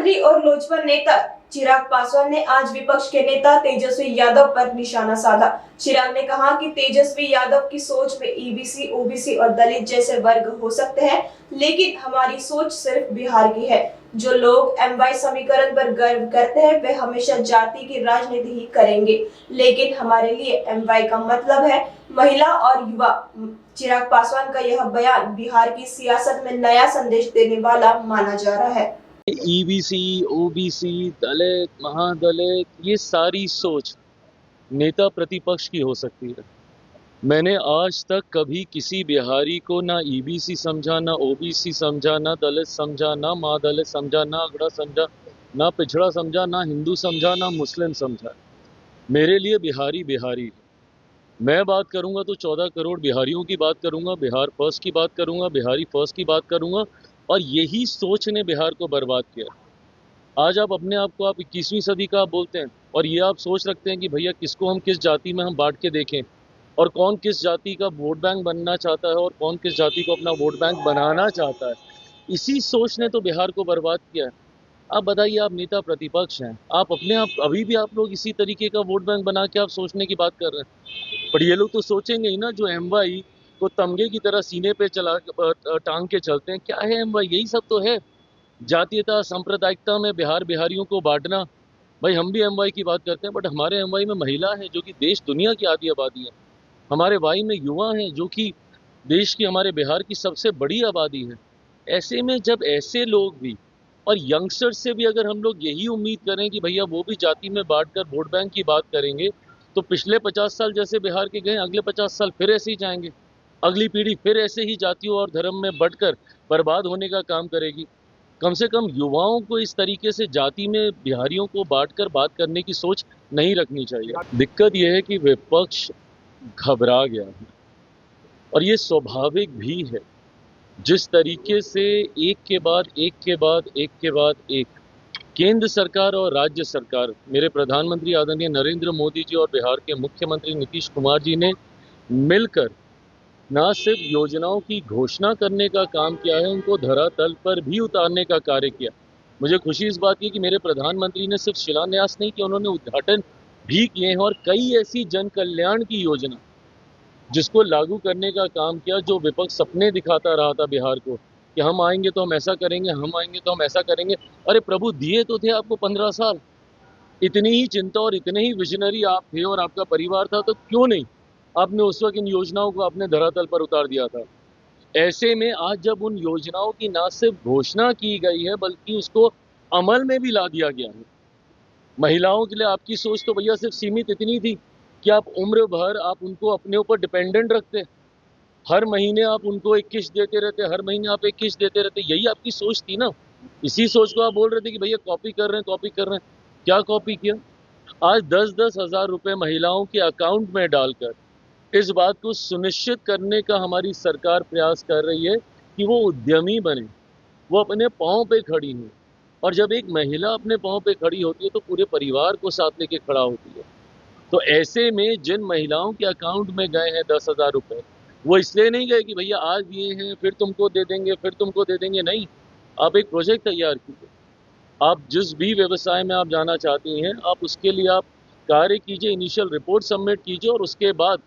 मंत्री और लोजपा नेता चिराग पासवान ने आज विपक्ष के नेता तेजस्वी यादव पर निशाना साधा। चिराग ने कहा कि तेजस्वी यादव की सोच में ईबीसी, ओबीसी और दलित जैसे वर्ग हो सकते हैं, लेकिन हमारी सोच सिर्फ बिहार की है। जो लोग एमवाई समीकरण पर गर्व करते हैं वे हमेशा जाति की राजनीति ही करेंगे, लेकिन हमारे लिए एमवाई का मतलब है महिला और युवा। चिराग पासवान का यह बयान बिहार की सियासत में नया संदेश देने वाला माना जा रहा है। ईबीसी, ओबीसी, दलित, महादलित, ये सारी सोच नेता प्रतिपक्ष की हो सकती है। मैंने आज तक कभी किसी बिहारी को ना ईबीसी समझा, ना ओबीसी समझा, ना दलित समझा, ना महादलित समझा, ना अगड़ा समझा, ना पिछड़ा समझा, ना हिंदू समझा, ना मुस्लिम समझा। मेरे लिए बिहारी बिहारी है। मैं बात करूंगा तो 14 करोड़ बिहारियों की बात करूंगा, बिहार फर्स्ट की बात करूंगा, बिहारी फर्स्ट की बात करूंगा, और यही सोच ने बिहार को बर्बाद किया। आज आप अपने आप को 21वीं सदी का आप बोलते हैं, और ये आप सोच रखते हैं कि भैया किसको हम किस जाति में हम बांट के देखें, और कौन किस जाति का वोट बैंक बनना चाहता है और कौन किस जाति को अपना वोट बैंक बनाना चाहता है। इसी सोच ने तो बिहार को बर्बाद किया है। आप बताइए, आप नेता प्रतिपक्ष हैं, आप अपने आप अभी भी आप लोग इसी तरीके का वोट बैंक बना के आप सोचने की बात कर रहे हैं। पर ये लोग तो सोचेंगे ही ना, जो एमवाई को तमगे की तरह सीने पे चला टांग के चलते हैं। क्या है एमवाई? यही सब तो है, जातीयता सांप्रदायिकता में बिहार बिहारियों को बांटना। भाई हम भी एमवाई की बात करते हैं, बट हमारे एमवाई में महिला है जो कि देश दुनिया की आधी आबादी है। हमारे वाई में युवा हैं जो कि देश की, हमारे बिहार की सबसे बड़ी आबादी है। ऐसे में जब ऐसे लोग भी, और यंगस्टर से भी अगर हम लोग यही उम्मीद करें कि भैया वो भी जाति में बांटकर वोट बैंक की बात करेंगे, तो पिछले 50 साल जैसे बिहार के गए, अगले 50 साल फिर ऐसे ही जाएंगे। अगली पीढ़ी फिर ऐसे ही जातियों और धर्म में बंटकर बर्बाद होने का काम करेगी। कम से कम युवाओं को इस तरीके से जाति में बिहारियों को बांटकर बात करने की सोच नहीं रखनी चाहिए। दिक्कत यह है कि विपक्ष घबरा गया है, और ये स्वाभाविक भी है। जिस तरीके से एक के बाद एक के बाद एक के बाद एक केंद्र सरकार और राज्य सरकार, मेरे प्रधानमंत्री आदरणीय नरेंद्र मोदी जी और बिहार के मुख्यमंत्री नीतीश कुमार जी ने मिलकर न सिर्फ योजनाओं की घोषणा करने का काम किया है, उनको धरातल पर भी उतारने का कार्य किया। मुझे खुशी इस बात की कि मेरे प्रधानमंत्री ने सिर्फ शिलान्यास नहीं किया, उन्होंने उद्घाटन भी किए हैं, और कई ऐसी जन कल्याण की योजना जिसको लागू करने का काम किया, जो विपक्ष सपने दिखाता रहा था बिहार को कि हम आएंगे तो हम ऐसा करेंगे, हम आएंगे तो हम ऐसा करेंगे। अरे प्रभु, दिए तो थे आपको 15 साल। इतनी ही चिंता और इतने ही विजनरी आप थे और आपका परिवार था, तो क्यों नहीं आपने उस वक्त इन योजनाओं को अपने धरातल पर उतार दिया था। ऐसे में आज जब उन योजनाओं की न सिर्फ घोषणा की गई है, बल्कि उसको अमल में भी ला दिया गया है। महिलाओं के लिए आपकी सोच तो भैया सिर्फ सीमित इतनी थी कि आप उम्र भर आप उनको अपने ऊपर डिपेंडेंट रखते, हर महीने आप उनको एक किस्त देते रहते, हर महीने आप एक किस्त देते रहते। यही आपकी सोच थी ना। इसी सोच को आप बोल रहे थे कि भैया कॉपी कर रहे हैं, कॉपी कर रहे हैं। क्या कॉपी किया? आज 10-10 हजार रुपए महिलाओं के अकाउंट में डालकर इस बात को सुनिश्चित करने का हमारी सरकार प्रयास कर रही है कि वो उद्यमी बने, वो अपने पांव पे खड़ी हो। और जब एक महिला अपने पांव पे खड़ी होती है तो पूरे परिवार को साथ लेके खड़ा होती है। तो ऐसे में जिन महिलाओं के अकाउंट में गए हैं 10,000 रुपए, वो इसलिए नहीं गए कि भैया आज दिए हैं फिर तुमको दे देंगे, फिर तुमको दे देंगे। नहीं, आप एक प्रोजेक्ट तैयार कीजिए। आप जिस भी व्यवसाय में आप जाना चाहती हैं, आप उसके लिए आप कार्य कीजिए, इनिशियल रिपोर्ट सबमिट कीजिए, और उसके बाद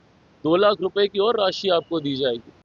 2 लाख रुपए की और राशि आपको दी जाएगी।